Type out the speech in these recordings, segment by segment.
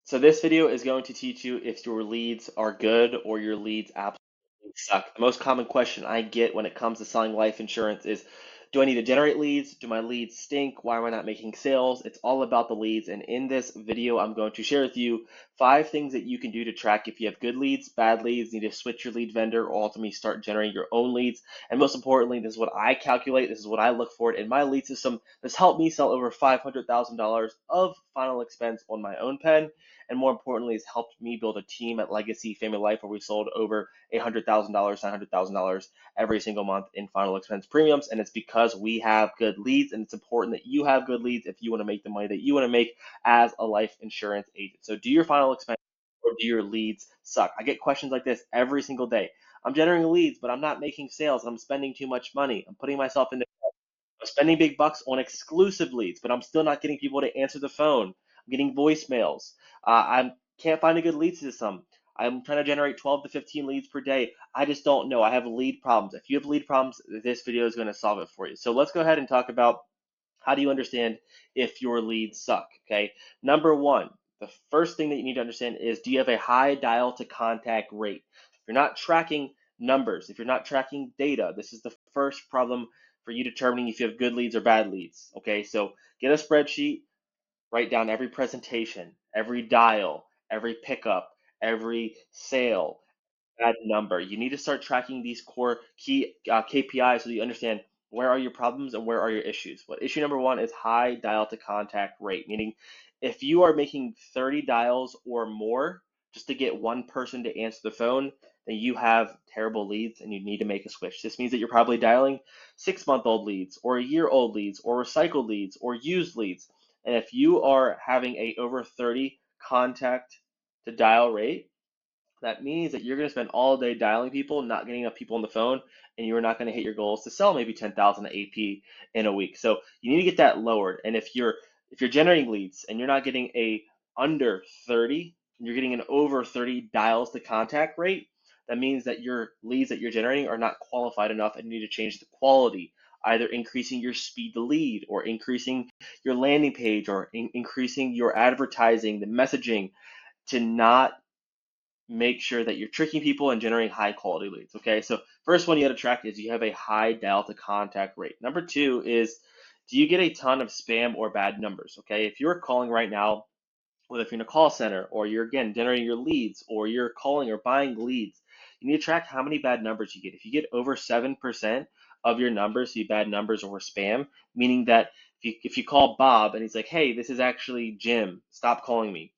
So this video is going to teach you if your leads are good or your leads absolutely suck. The most common question I get when it comes to selling life insurance is, do I need to generate leads? Do my leads stink? Why am I not making sales? It's all about the leads. And in this video, I'm going to share with you 5 things that you can do to track if you have good leads, bad leads, need to switch your lead vendor, or ultimately start generating your own leads. And most importantly, this is what I calculate. This is what I look for in my lead system. This helped me sell over $500,000 of final expense on my own pen, and more importantly, it's helped me build a team at Legacy Family Life where we sold over $800,000, $900,000 every single month in final expense premiums. And it's because we have good leads, and it's important that you have good leads if you want to make the money that you want to make as a life insurance agent. So do your final expense or do your leads suck? I get questions like this every single day. I'm generating leads, but I'm not making sales. I'm spending too much money. I'm putting myself into I'm spending big bucks on exclusive leads, but I'm still not getting people to answer the phone. I'm getting voicemails. I can't find a good lead system. I'm trying to generate 12 to 15 leads per day. I just don't know. I have lead problems. If you have lead problems, this video is going to solve it for you. So let's go ahead and talk about how do you understand if your leads suck, okay? Number one, the first thing that you need to understand is, do you have a high dial to contact rate? If you're not tracking numbers, if you're not tracking data, this is the first problem for you determining if you have good leads or bad leads. Okay, so get a spreadsheet, write down every presentation, every dial, every pickup, every sale, bad number. You need to start tracking these core key KPIs so that you understand where are your problems and where are your issues. Well, issue number one is high dial to contact rate, meaning if you are making 30 dials or more just to get one person to answer the phone, then you have terrible leads and you need to make a switch. This means that you're probably dialing 6-month-old leads or a year-old leads or recycled leads or used leads. And if you are having a over 30 contact to dial rate, that means that you're going to spend all day dialing people, not getting enough people on the phone, and you're not going to hit your goals to sell maybe 10,000 AP in a week. So you need to get that lowered. And if you're generating leads and you're not getting a under 30, and you're getting an over 30 dials to contact rate, that means that your leads that you're generating are not qualified enough and you need to change the quality, either increasing your speed to lead or increasing your landing page or increasing your advertising, the messaging, to not make sure that you're tricking people and generating high quality leads. Okay, so first one you got to track is, you have a high dial to contact rate. Number two is, do you get a ton of spam or bad numbers? Okay, if you're calling right now, whether if you're in a call center or you're again generating your leads or you're calling or buying leads, you need to track how many bad numbers you get. If you get over 7% of your numbers see bad numbers or spam, meaning that if you call Bob and he's like, hey, this is actually Jim, stop calling me.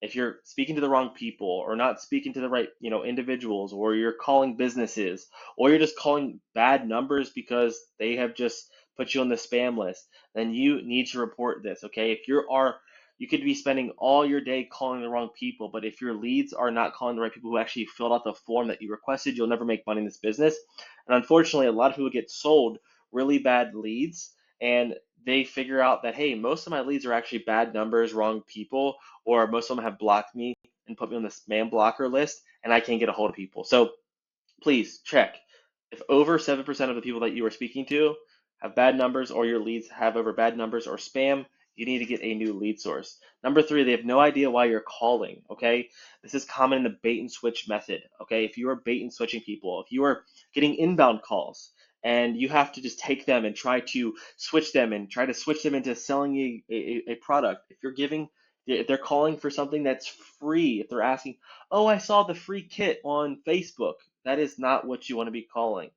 If you're speaking to the wrong people or not speaking to the right, individuals, or you're calling businesses, or you're just calling bad numbers because they have just put you on the spam list, then you need to report this, okay? If you could be spending all your day calling the wrong people, but if your leads are not calling the right people who actually filled out the form that you requested, you'll never make money in this business. And unfortunately, a lot of people get sold really bad leads, and they figure out that, hey, most of my leads are actually bad numbers, wrong people, or most of them have blocked me and put me on the spam blocker list, and I can't get a hold of people. So please check. If over 7% of the people that you are speaking to have bad numbers, or your leads have over bad numbers or spam, you need to get a new lead source. Number three, they have no idea why you're calling, okay? This is common in the bait and switch method, okay? If you are bait and switching people, if you are getting inbound calls and you have to just take them and try to switch them and try to switch them into selling a product, if they're calling for something that's free, if they're asking, oh, I saw the free kit on Facebook, that is not what you want to be calling.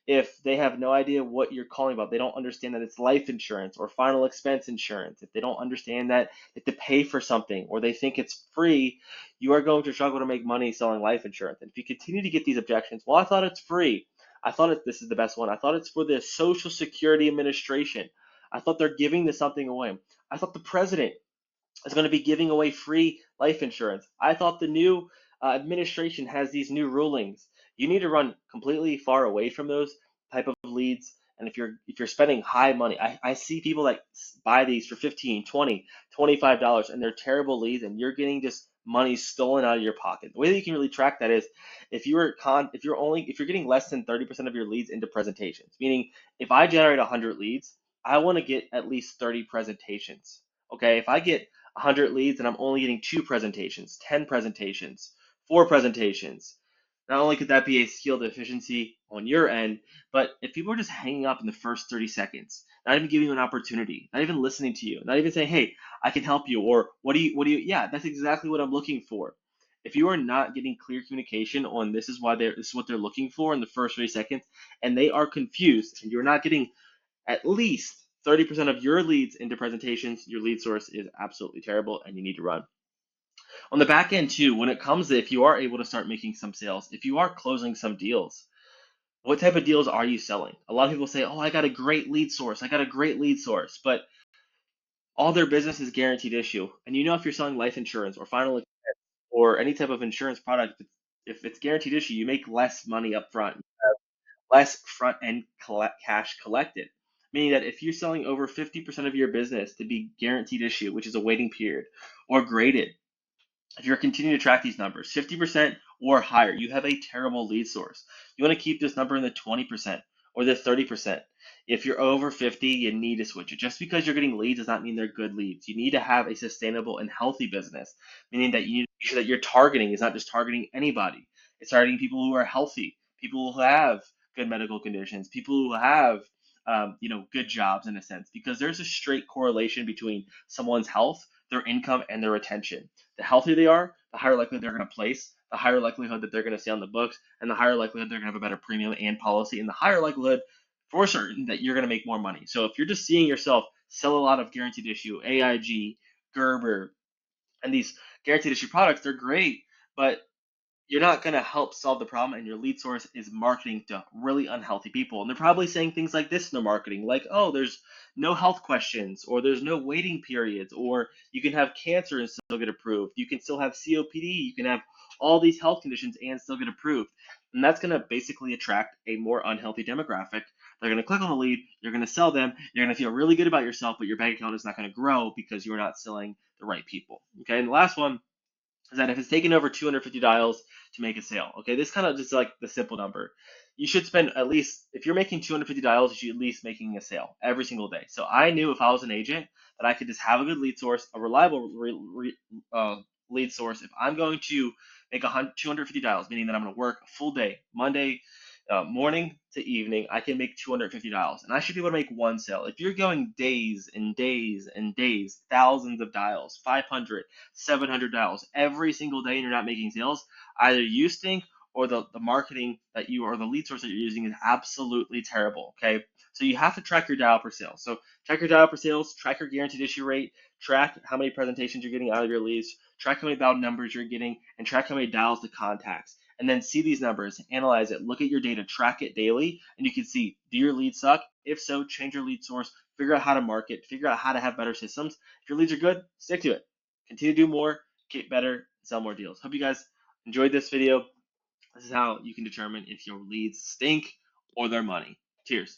If they have no idea what you're calling about, they don't understand that it's life insurance or final expense insurance, if they don't understand that they have to pay for something or they think it's free, you are going to struggle to make money selling life insurance. And if you continue to get these objections, well, I thought it's free. This is the best one. I thought it's for the Social Security Administration. I thought they're giving this something away. I thought the president is going to be giving away free life insurance. I thought the new administration has these new rulings. You need to run completely far away from those type of leads. And if you're spending high money, I see people that buy these for 15, 20, $25, and they're terrible leads, and you're getting just money stolen out of your pocket. The way that you can really track that is, if you're getting less than 30% of your leads into presentations, meaning if I generate 100 leads, I want to get at least 30 presentations. Okay, if I get 100 leads and I'm only getting 2 presentations, 10 presentations, 4 presentations. Not only could that be a skill deficiency on your end, but if people are just hanging up in the first 30 seconds, not even giving you an opportunity, not even listening to you, not even saying, hey, I can help you, or yeah, that's exactly what I'm looking for. If you are not getting clear communication on this is what they're looking for in the first 30 seconds, and they are confused, and you're not getting at least 30% of your leads into presentations, your lead source is absolutely terrible and you need to run. On the back end too, when it comes to if you are able to start making some sales, if you are closing some deals, what type of deals are you selling? A lot of people say, oh, I got a great lead source. I got a great lead source. But all their business is guaranteed issue. And you know, if you're selling life insurance or final or any type of insurance product, if it's guaranteed issue, you make less money up front, less front end cash collected. Meaning that if you're selling over 50% of your business to be guaranteed issue, which is a waiting period, or graded, if you're continuing to track these numbers, 50% or higher, you have a terrible lead source. You want to keep this number in the 20% or the 30%. If you're over 50, you need to switch it. Just because you're getting leads does not mean they're good leads. You need to have a sustainable and healthy business, meaning that you need to make sure that your targeting is not just targeting anybody. It's targeting people who are healthy, people who have good medical conditions, people who have good jobs in a sense, because there's a straight correlation between someone's health, their income, and their retention. The healthier they are, the higher likelihood they're going to place, the higher likelihood that they're going to stay on the books, and the higher likelihood they're going to have a better premium and policy, and the higher likelihood for certain that you're going to make more money. So if you're just seeing yourself sell a lot of guaranteed issue, AIG, Gerber, and these guaranteed issue products, they're great, but you're not going to help solve the problem, and your lead source is marketing to really unhealthy people. And they're probably saying things like this in their marketing, like, oh, there's no health questions, or there's no waiting periods, or you can have cancer and still get approved. You can still have COPD. You can have all these health conditions and still get approved. And that's going to basically attract a more unhealthy demographic. They're going to click on the lead. You're going to sell them. You're going to feel really good about yourself, but your bank account is not going to grow because you're not selling the right people. Okay. And the last one is that if it's taken over 250 dials to make a sale, okay, this kind of just like the simple number. You should spend at least, if you're making 250 dials, you should at least making a sale every single day. So I knew if I was an agent that I could just have a good lead source, a reliable lead source. If I'm going to make 250 dials, meaning that I'm going to work a full day, Monday morning to evening, I can make 250 dials, and I should be able to make one sale. If you're going days and days and days, thousands of dials, 500, 700 dials every single day, and you're not making sales, either you stink or the marketing that you or the lead source that you're using is absolutely terrible. Okay, so you have to track your dial per sale. So track your dial per sales, track your guaranteed issue rate, track how many presentations you're getting out of your leads, track how many bound numbers you're getting, and track how many dials to contacts. And then see these numbers, analyze it, look at your data, track it daily, and you can see, do your leads suck? If so, change your lead source, figure out how to market, figure out how to have better systems. If your leads are good, stick to it. Continue to do more, get better, sell more deals. Hope you guys enjoyed this video. This is how you can determine if your leads stink or their money. Cheers.